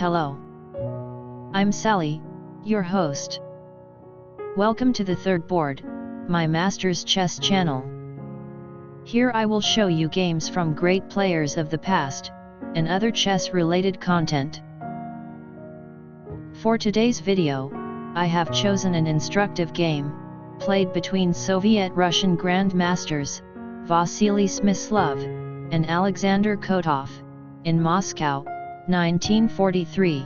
Hello. I'm Sally, your host. Welcome to the third board, my master's chess channel. Here I will show you games from great players of the past, and other chess-related content. For today's video, I have chosen an instructive game, played between Soviet-Russian grandmasters, Vasily Smyslov, and Alexander Kotov, in Moscow, 1943.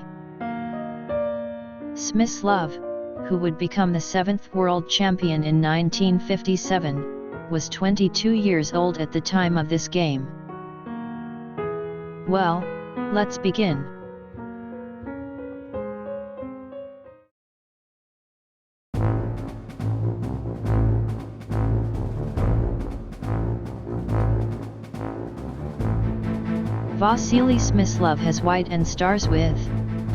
Smyslov, who would become the 7th world champion in 1957, was 22 years old at the time of this game. Well, let's begin. Vasily Smyslov has white and stars with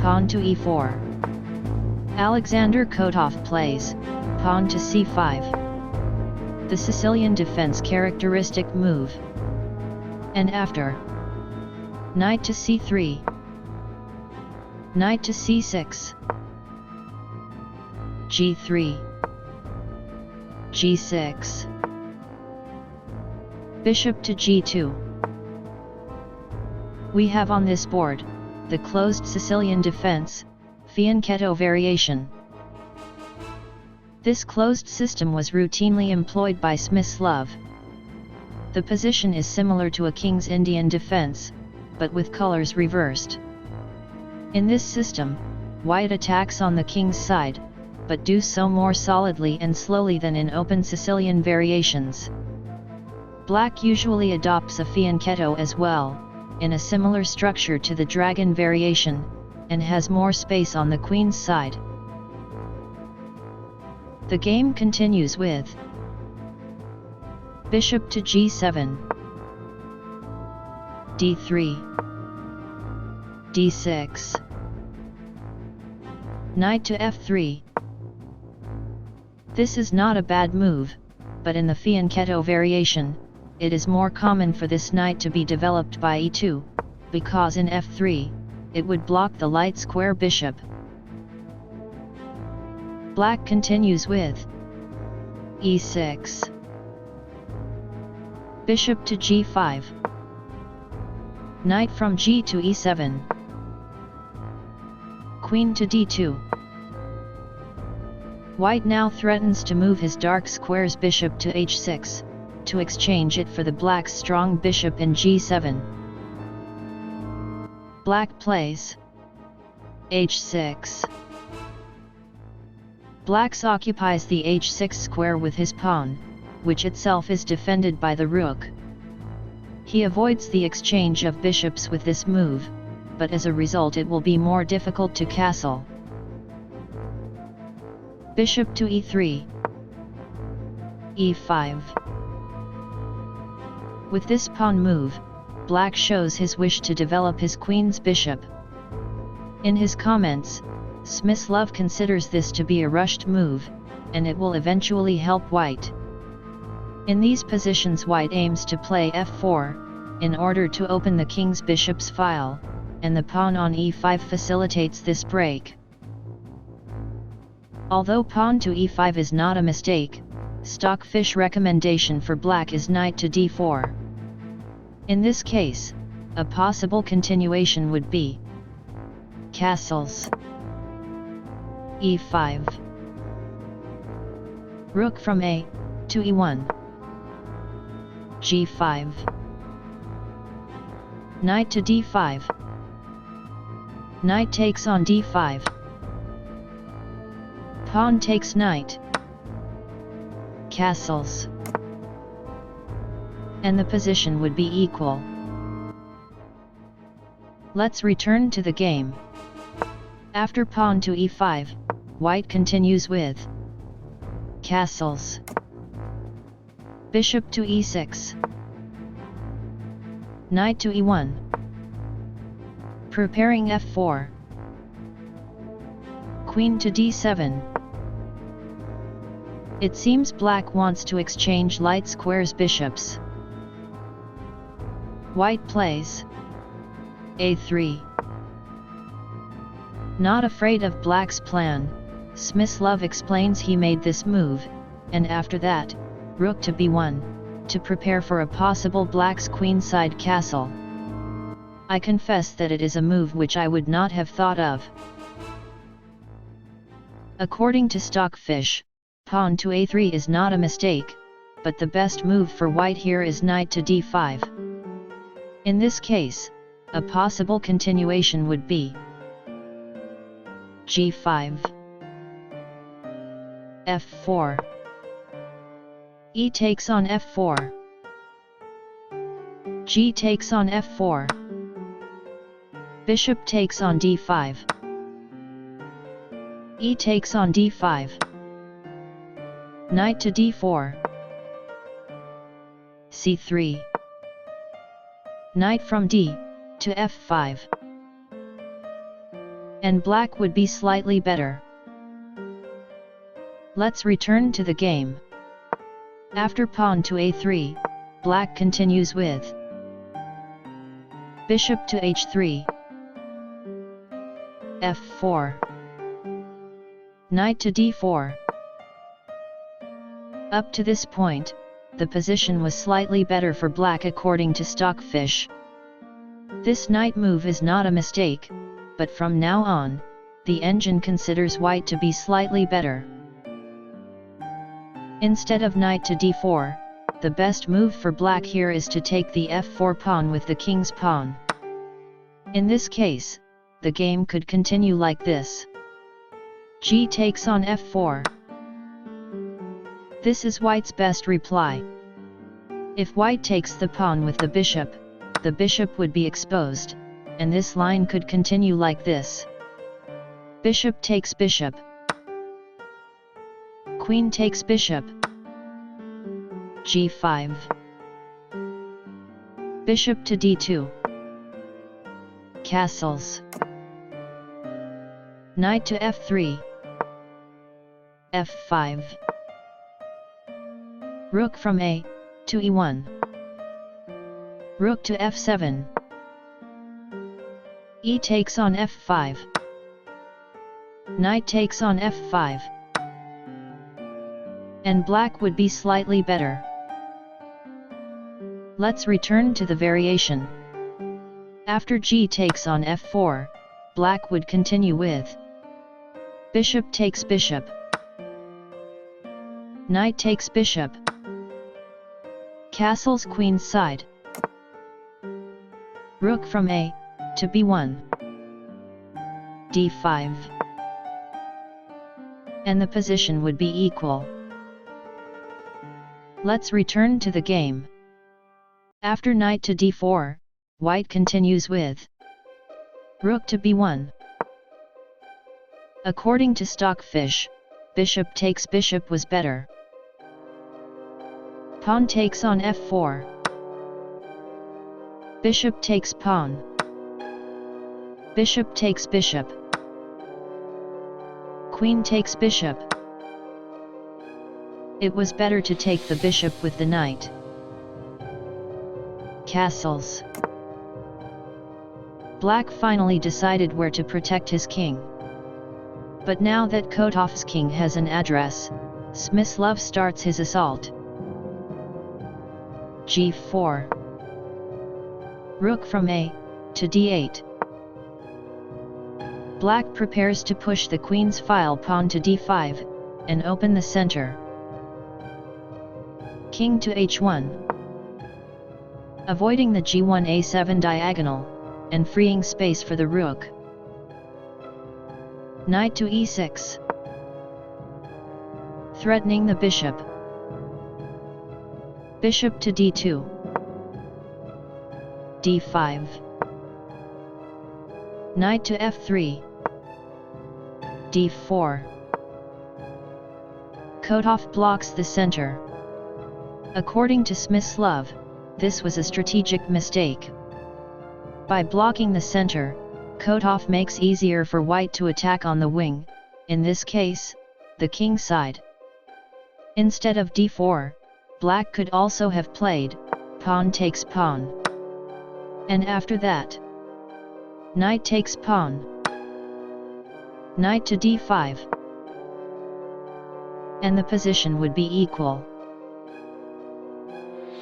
pawn to e4. Alexander Kotov plays pawn to c5. The Sicilian defense characteristic move. And after knight to c3, knight to c6, g3, g6, bishop to g2. We have on this board the closed Sicilian defense, Fianchetto variation. This closed system was routinely employed by Smyslov. The position is similar to a king's Indian defense, but with colors reversed. In this system, white attacks on the king's side, but do so more solidly and slowly than in open Sicilian variations. Black usually adopts a fianchetto as well, in a similar structure to the dragon variation, and has more space on the queen's side. The game continues with bishop to g7, d3, d6, knight to f3. This is not a bad move, but in the fianchetto variation, it is more common for this knight to be developed by e2, because in f3, it would block the light square bishop. Black continues with e6, bishop to g5, knight from g to e7, queen to d2. White now threatens to move his dark square's bishop to h6, to exchange it for the black's strong bishop in g7. Black plays h6. Black's occupies the h6 square with his pawn, which itself is defended by the rook. He avoids the exchange of bishops with this move, but as a result it will be more difficult to castle. Bishop to e3, e5. With this pawn move, Black shows his wish to develop his queen's bishop. In his comments, Smyslov considers this to be a rushed move, and it will eventually help White. In these positions White aims to play f4, in order to open the king's bishop's file, and the pawn on e5 facilitates this break. Although pawn to e5 is not a mistake, Stockfish recommendation for Black is knight to d4. In this case, a possible continuation would be castles, e5, rook from a to e1, g5, knight to d5, knight takes on d5, pawn takes knight, castles, and the position would be equal. Let's return to the game. After pawn to e5, White continues with castles, bishop to e6, knight to e1, preparing f4, queen to d7. It seems Black wants to exchange light squares bishops. White plays a3, Not afraid of black's plan, Smyslov explains he made this move, and after that, rook to b1, to prepare for a possible black's queenside castle. I confess that it is a move which I would not have thought of. According to Stockfish, pawn to a3 is not a mistake, but the best move for white here is knight to d5. In this case, a possible continuation would be g5, f4, e takes on f4, g takes on f4, bishop takes on d5, e takes on d5, knight to d4, c3, knight from d to f5, and black would be slightly better. Let's return to the game. After pawn to a3, black continues with bishop to h3, f4, knight to d4. Up to this point, the position was slightly better for black according to Stockfish. This knight move is not a mistake, but from now on, the engine considers white to be slightly better. Instead of knight to d4, the best move for black here is to take the f4 pawn with the king's pawn. In this case, the game could continue like this. G takes on f4. This is white's best reply. If white takes the pawn with the bishop would be exposed, and this line could continue like this. Bishop takes bishop. Queen takes bishop. g5. Bishop to d2. Castles. Knight to f3. f5. Rook from a to e1. Rook to f7. E takes on f5. Knight takes on f5. And black would be slightly better. Let's return to the variation. After G takes on f4, black would continue with bishop takes bishop. Knight takes bishop. Castles queen's side. Rook from a to b1. d5. And the position would be equal. Let's return to the game. After knight to d4, white continues with rook to b1. According to Stockfish, bishop takes bishop was better. Pawn takes on f4. Bishop takes pawn. Bishop takes bishop. Queen takes bishop. It was better to take the bishop with the knight. Castles. Black finally decided where to protect his king. But now that Kotov's king has an address, Smyslov starts his assault. g4. Rook from a to d8. Black prepares to push the queen's file pawn to d5, and open the center. King to h1. Avoiding the g1 a7 diagonal, and freeing space for the rook. Knight to e6. Threatening the bishop. Bishop to d2. d5. Knight to f3. d4. Kotov blocks the center. According to Smyslov, this was a strategic mistake. By blocking the center, Kotov makes easier for white to attack on the wing, in this case, the king side. Instead of d4, black could also have played pawn takes pawn. And after that, knight takes pawn. knight to d5. And the position would be equal.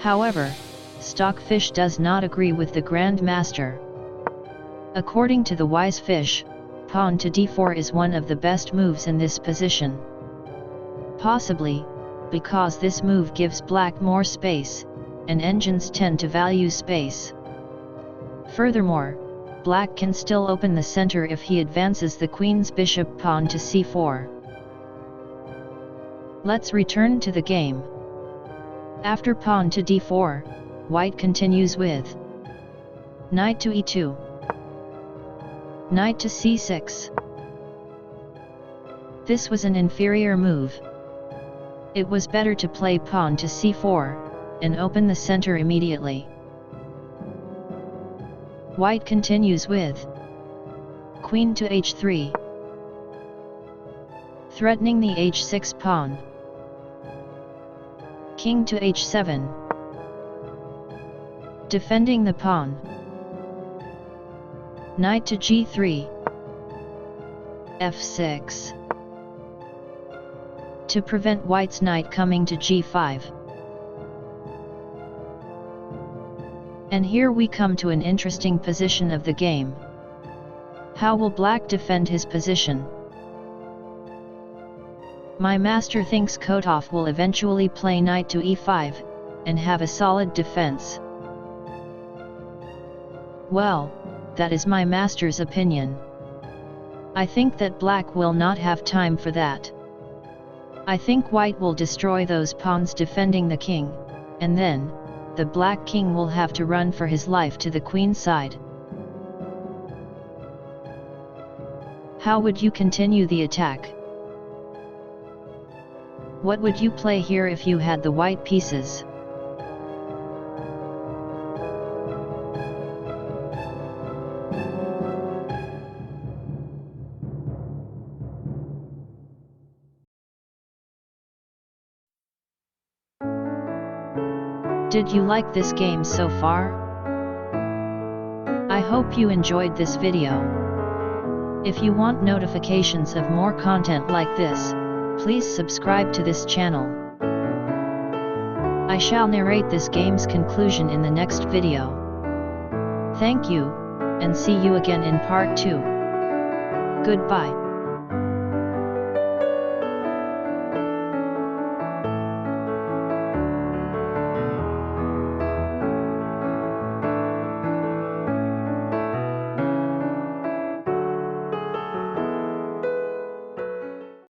However, Stockfish does not agree with the Grand Master. According to the wise fish, pawn to d4 is one of the best moves in this position. Possibly, because this move gives black more space, and engines tend to value space. Furthermore, black can still open the center if he advances the queen's bishop pawn to c4. Let's return to the game. After pawn to d4, white continues with knight to e2, knight to c6. This was an inferior move. It was better to play pawn to c4, and open the center immediately. White continues with queen to h3, threatening the h6 pawn. King to h7, defending the pawn. Knight to g3, f6, to prevent white's knight coming to g5. And here we come to an interesting position of the game. How will black defend his position? My master thinks Kotov will eventually play knight to e5, and have a solid defense. Well, that is my master's opinion. I think that black will not have time for that. I think white will destroy those pawns defending the king, and then, the black king will have to run for his life to the queen's side. How would you continue the attack? What would you play here if you had the white pieces? Did you like this game so far? I hope you enjoyed this video. If you want notifications of more content like this, please subscribe to this channel. I shall narrate this game's conclusion in the next video. Thank you, and see you again in part 2. Goodbye.